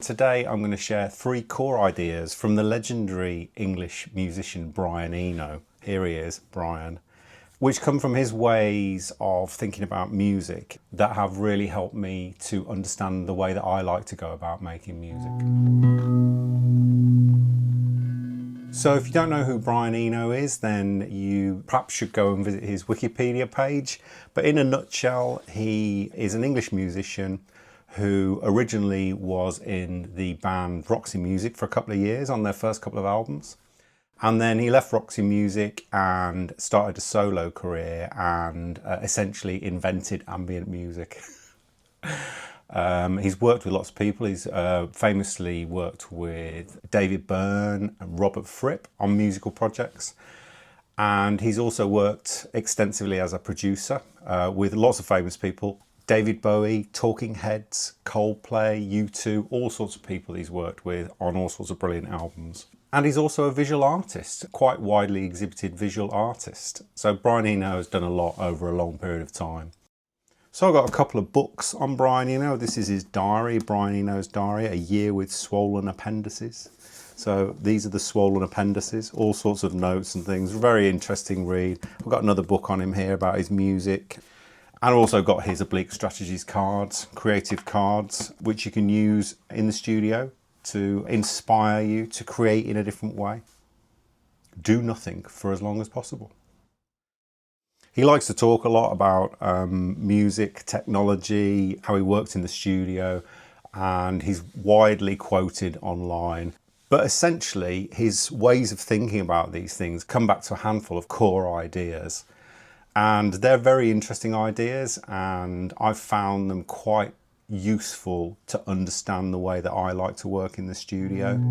Today I'm going to share 3 core ideas from the legendary English musician Brian Eno. Here he is, Brian, which come from his ways of thinking about music that have really helped me to understand the way that I like to go about making music. So if you don't know who Brian Eno is, then you perhaps should go and visit his Wikipedia page. But in a nutshell, he is an English musician who originally was in the band Roxy Music for a couple of years on their first couple of albums. And then he left Roxy Music and started a solo career and essentially invented ambient music. He's worked with lots of people. He's famously worked with David Byrne and Robert Fripp on musical projects. And he's also worked extensively as a producer with lots of famous people. David Bowie, Talking Heads, Coldplay, U2, all sorts of people he's worked with on all sorts of brilliant albums. And he's also a visual artist, quite widely exhibited visual artist. So Brian Eno has done a lot over a long period of time. So I've got a couple of books on Brian Eno. This is his diary, Brian Eno's diary, A Year with Swollen Appendices. So these are the swollen appendices, all sorts of notes and things. Very interesting read. I've got another book on him here about his music. And also got his Oblique Strategies cards, creative cards, which you can use in the studio to inspire you to create in a different way. Do nothing for as long as possible. He likes to talk a lot about music, technology, how he works in the studio, and he's widely quoted online. But essentially, his ways of thinking about these things come back to a handful of core ideas. And they're very interesting ideas, and I've found them quite useful to understand the way that I like to work in the studio.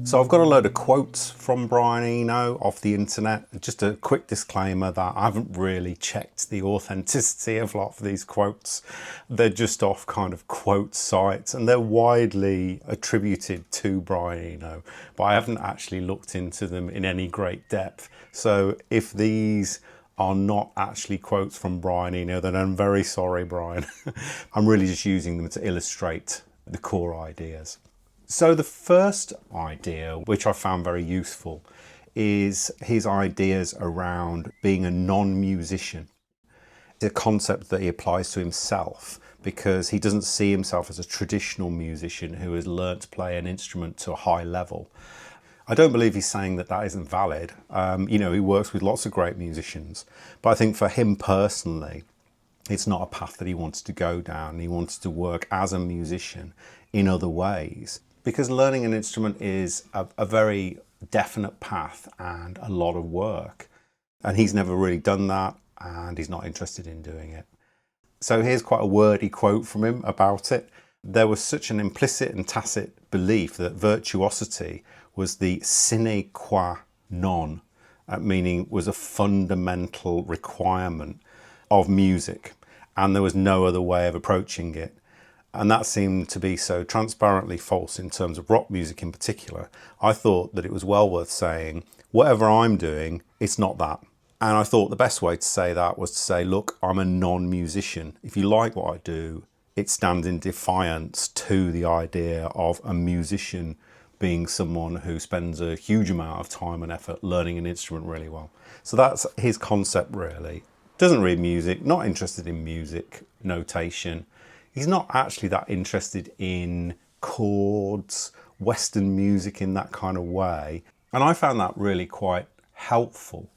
So I've got a load of quotes from Brian Eno off the internet. Just a quick disclaimer that I haven't really checked the authenticity of a lot of these quotes. They're just off kind of quote sites, and they're widely attributed to Brian Eno, but I haven't actually looked into them in any great depth. So if these are not actually quotes from Brian Eno, then I'm very sorry, Brian. I'm really just using them to illustrate the core ideas. So the first idea, which I found very useful, is his ideas around being a non-musician. It's a concept that he applies to himself because he doesn't see himself as a traditional musician who has learnt to play an instrument to a high level. I don't believe he's saying that that isn't valid. He works with lots of great musicians, but I think for him personally, it's not a path that he wants to go down. He wants to work as a musician in other ways. Because learning an instrument is a very definite path and a lot of work. And he's never really done that, and he's not interested in doing it. So here's quite a wordy quote from him about it. There was such an implicit and tacit belief that virtuosity was the sine qua non, meaning was a fundamental requirement of music, and there was no other way of approaching it. And that seemed to be so transparently false in terms of rock music in particular. I thought that it was well worth saying, whatever I'm doing, it's not that. And I thought the best way to say that was to say, look, I'm a non-musician. If you like what I do, it stands in defiance to the idea of a musician being someone who spends a huge amount of time and effort learning an instrument really well. So that's his concept really. Doesn't read music, not interested in music notation. He's not actually that interested in chords, Western music in that kind of way. And I found that really quite helpful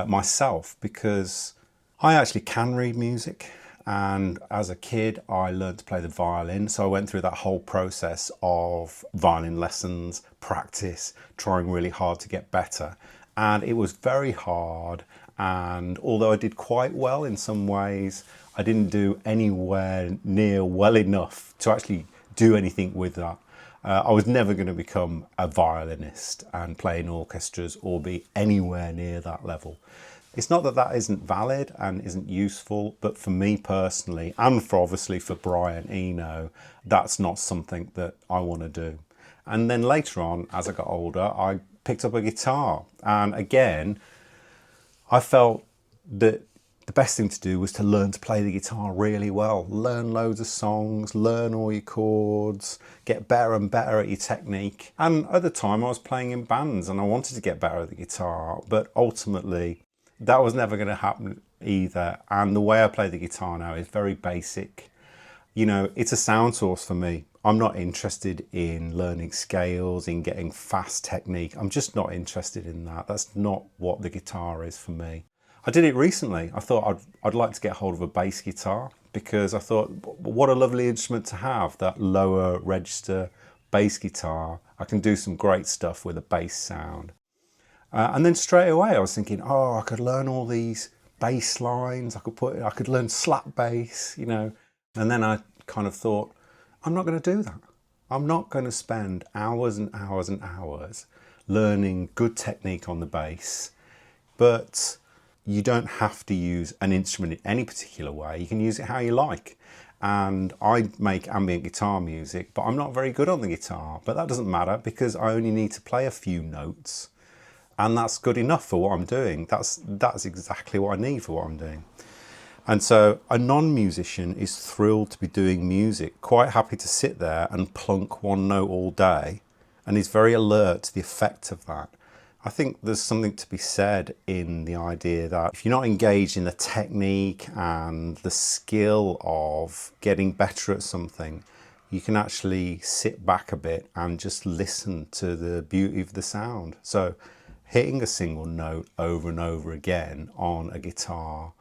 myself, because I actually can read music. And as a kid, I learned to play the violin. So I went through that whole process of violin lessons, practice, trying really hard to get better. And it was very hard. And although I did quite well in some ways, I didn't do anywhere near well enough to actually do anything with that. I was never going to become a violinist and play in orchestras or be anywhere near that level. It's not that that isn't valid and isn't useful, but for me personally, and for obviously for Brian Eno, that's not something that I want to do. And then later on, as I got older, I picked up a guitar. And again, I felt that the best thing to do was to learn to play the guitar really well. Learn loads of songs, learn all your chords, get better and better at your technique. And at the time I was playing in bands and I wanted to get better at the guitar, but ultimately that was never going to happen either. And the way I play the guitar now is very basic. You know, it's a sound source for me. I'm not interested in learning scales, in getting fast technique. I'm just not interested in that. That's not what the guitar is for me. I did it recently. I thought I'd like to get hold of a bass guitar because I thought, what a lovely instrument to have, that lower register bass guitar. I can do some great stuff with a bass sound. And then straight away I was thinking, oh, I could learn all these bass lines. I could learn slap bass, you know. And then I kind of thought, I'm not going to do that. I'm not going to spend hours and hours and hours learning good technique on the bass. But you don't have to use an instrument in any particular way. You can use it how you like. And I make ambient guitar music, but I'm not very good on the guitar. But that doesn't matter because I only need to play a few notes. And that's good enough for what I'm doing. That's exactly what I need for what I'm doing. And so a non-musician is thrilled to be doing music, quite happy to sit there and plunk one note all day, and is very alert to the effect of that. I think there's something to be said in the idea that if you're not engaged in the technique and the skill of getting better at something, you can actually sit back a bit and just listen to the beauty of the sound. So hitting a single note over and over again on a guitar,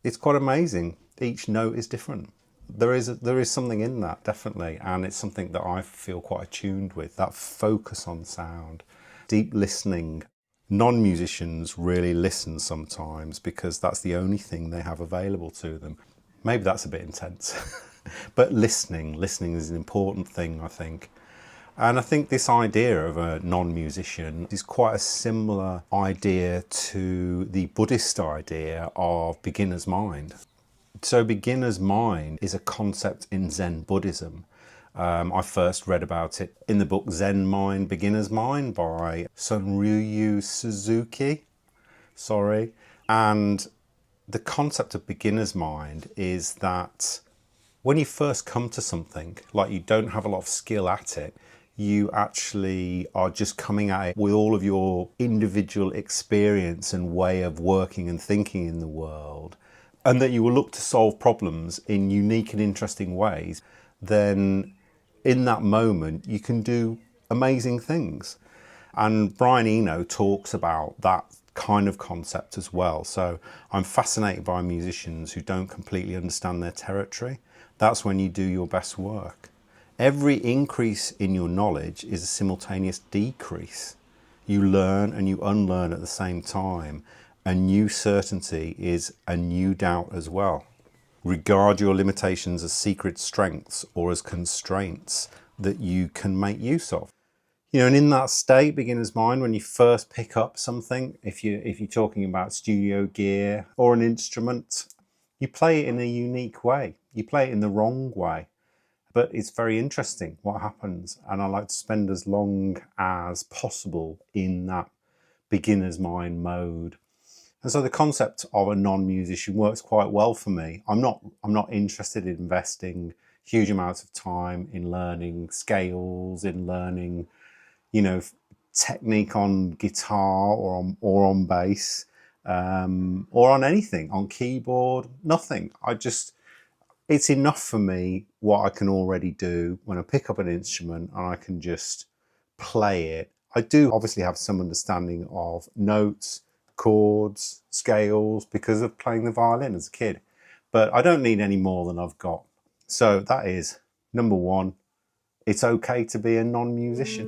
it's quite amazing. Each note is different. There is something in that, definitely, and it's something that I feel quite attuned with, that focus on sound, deep listening. Non-musicians really listen sometimes because that's the only thing they have available to them. Maybe that's a bit intense, but listening is an important thing, I think. And I think this idea of a non-musician is quite a similar idea to the Buddhist idea of beginner's mind. So beginner's mind is a concept in Zen Buddhism. I first read about it in the book Zen Mind, Beginner's Mind by Sunryu Suzuki. And the concept of beginner's mind is that when you first come to something, like you don't have a lot of skill at it, you actually are just coming at it with all of your individual experience and way of working and thinking in the world, and that you will look to solve problems in unique and interesting ways, then in that moment you can do amazing things. And Brian Eno talks about that kind of concept as well. So I'm fascinated by musicians who don't completely understand their territory. That's when you do your best work. Every increase in your knowledge is a simultaneous decrease. You learn and you unlearn at the same time. A new certainty is a new doubt as well. Regard your limitations as secret strengths or as constraints that you can make use of. You know, and in that state, beginner's mind, when you first pick up something, if you're talking about studio gear or an instrument, you play it in a unique way. You play it in the wrong way. But it's very interesting what happens, and I like to spend as long as possible in that beginner's mind mode. And so the concept of a non-musician works quite well for me. I'm not interested in investing huge amounts of time in learning scales, in learning, you know, technique on guitar or on bass, or on anything, on keyboard, nothing. It's enough for me what I can already do when I pick up an instrument and I can just play it. I do obviously have some understanding of notes, chords, scales because of playing the violin as a kid, but I don't need any more than I've got. So that is number one. It's okay to be a non-musician.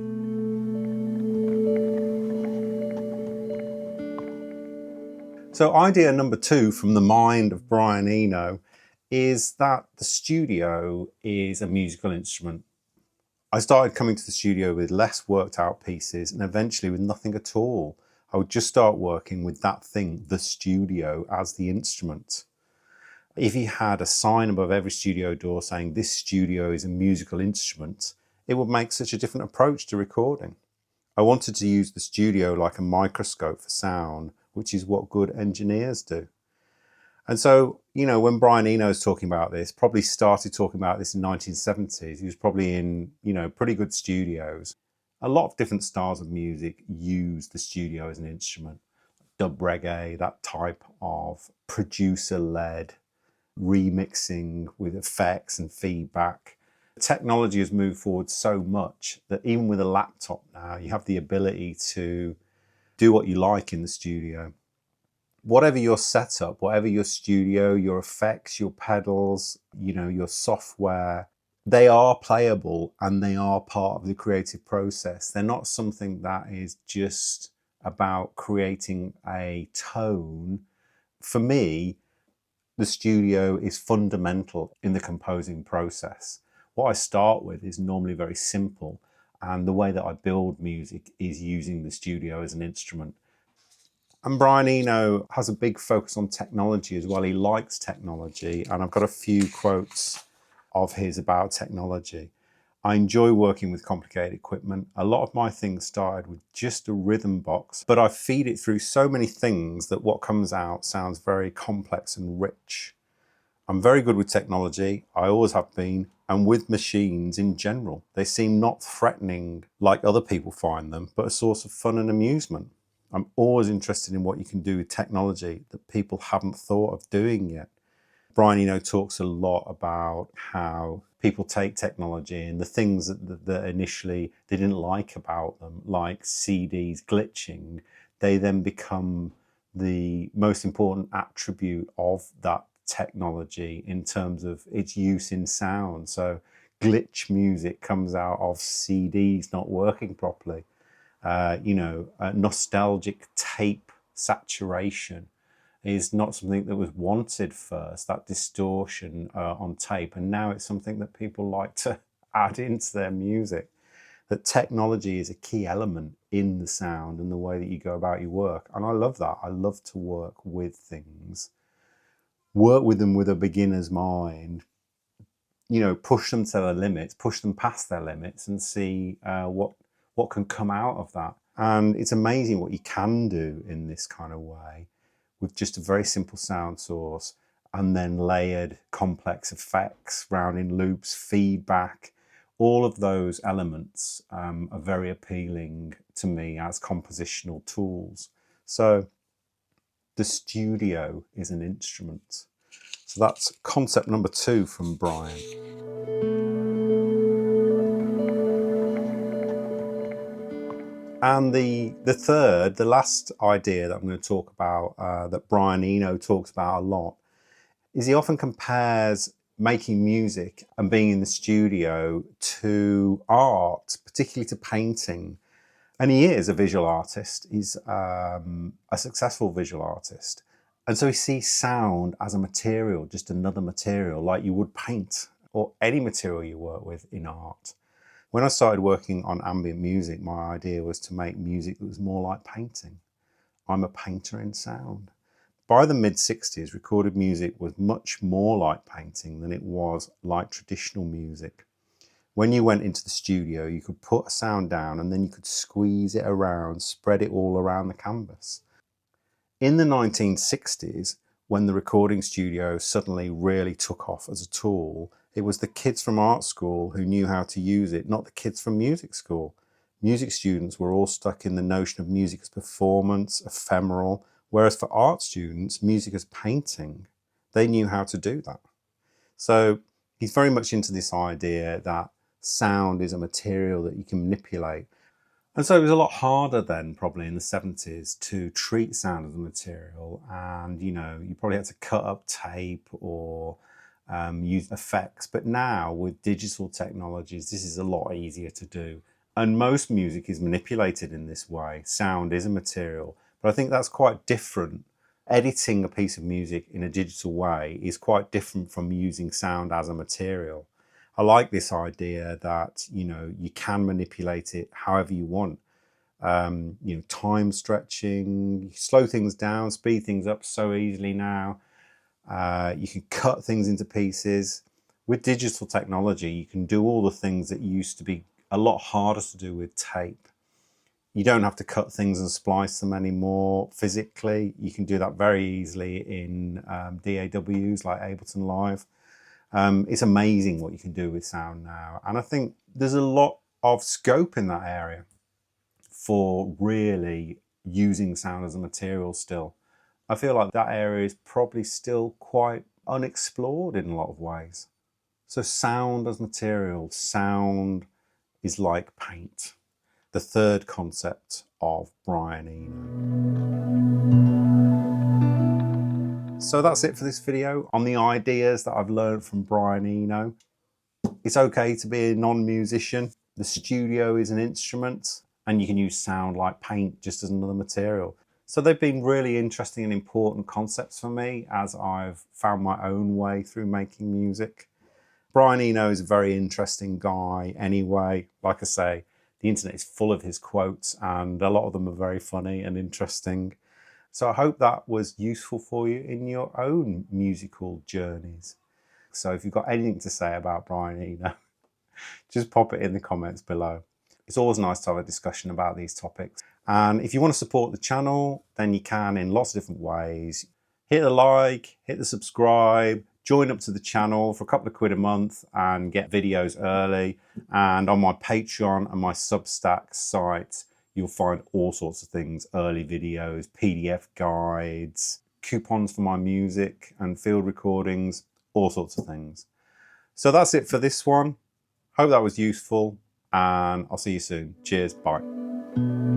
So idea number two from the mind of Brian Eno is that the studio is a musical instrument. I started coming to the studio with less worked out pieces and eventually with nothing at all. I would just start working with that thing, the studio, as the instrument. If you had a sign above every studio door saying this studio is a musical instrument, it would make such a different approach to recording. I wanted to use the studio like a microscope for sound, which is what good engineers do. And so, when Brian Eno is talking about this, probably started talking about this in 1970s. He was probably in, pretty good studios. A lot of different styles of music use the studio as an instrument. Dub reggae, that type of producer-led remixing with effects and feedback. Technology has moved forward so much that even with a laptop now, you have the ability to do what you like in the studio. Whatever your setup, whatever your studio, your effects, your pedals, your software, they are playable and they are part of the creative process. They're not something that is just about creating a tone. For me, the studio is fundamental in the composing process. What I start with is normally very simple, and the way that I build music is using the studio as an instrument. And Brian Eno has a big focus on technology as well. He likes technology, and I've got a few quotes of his about technology. I enjoy working with complicated equipment. A lot of my things started with just a rhythm box, but I feed it through so many things that what comes out sounds very complex and rich. I'm very good with technology. I always have been, and with machines in general. They seem not threatening like other people find them, but a source of fun and amusement. I'm always interested in what you can do with technology that people haven't thought of doing yet. Brian Eno talks a lot about how people take technology and the things that initially they didn't like about them, like CDs glitching, they then become the most important attribute of that technology in terms of its use in sound. So glitch music comes out of CDs not working properly. Nostalgic tape saturation is not something that was wanted first, that distortion on tape, and now it's something that people like to add into their music. That technology is a key element in the sound and the way that you go about your work, and I love that. I love to work with things, work with them with a beginner's mind, push them to their limits, push them past their limits, and see what can come out of that. And it's amazing what you can do in this kind of way with just a very simple sound source and then layered complex effects, rounding loops, feedback. All of those elements are very appealing to me as compositional tools. So the studio is an instrument. So that's concept number 2 from Brian. And the third, the last idea that I'm going to talk about, that Brian Eno talks about a lot, is he often compares making music and being in the studio to art, particularly to painting. And he is a visual artist. He's a successful visual artist. And so he sees sound as a material, just another material, like you would paint or any material you work with in art. When I started working on ambient music, my idea was to make music that was more like painting. I'm a painter in sound. By the mid-60s, recorded music was much more like painting than it was like traditional music. When you went into the studio, you could put a sound down and then you could squeeze it around, spread it all around the canvas. In the 1960s, when the recording studio suddenly really took off as a tool, it was the kids from art school who knew how to use it, not the kids from music school. Music students were all stuck in the notion of music as performance, ephemeral, whereas for art students, music as painting, they knew how to do that. So he's very much into this idea that sound is a material that you can manipulate. And so it was a lot harder then, probably in the 70s, to treat sound as a material. And, you probably had to cut up tape or use effects. But now with digital technologies, this is a lot easier to do. And most music is manipulated in this way. Sound is a material. But I think that's quite different. Editing a piece of music in a digital way is quite different from using sound as a material. I like this idea that, you can manipulate it however you want. Time stretching, you slow things down, speed things up so easily now. You can cut things into pieces. With digital technology, you can do all the things that used to be a lot harder to do with tape. You don't have to cut things and splice them anymore physically. You can do that very easily in DAWs like Ableton Live. It's amazing what you can do with sound now. And I think there's a lot of scope in that area for really using sound as a material still. I feel like that area is probably still quite unexplored in a lot of ways. So sound as material, sound is like paint. The third concept of Brian Eno. So that's it for this video on the ideas that I've learned from Brian Eno. It's okay to be a non-musician. The studio is an instrument and you can use sound like paint just as another material. So they've been really interesting and important concepts for me as I've found my own way through making music. Brian Eno is a very interesting guy anyway. Like I say, the internet is full of his quotes and a lot of them are very funny and interesting. So I hope that was useful for you in your own musical journeys. So if you've got anything to say about Brian Eno, just pop it in the comments below. It's always nice to have a discussion about these topics. And if you want to support the channel, then you can in lots of different ways. Hit the like, hit the subscribe, join up to the channel for a couple of quid a month and get videos early. And on my Patreon and my Substack site, you'll find all sorts of things, early videos, PDF guides, coupons for my music and field recordings, all sorts of things. So that's it for this one. Hope that was useful and I'll see you soon. Cheers, bye.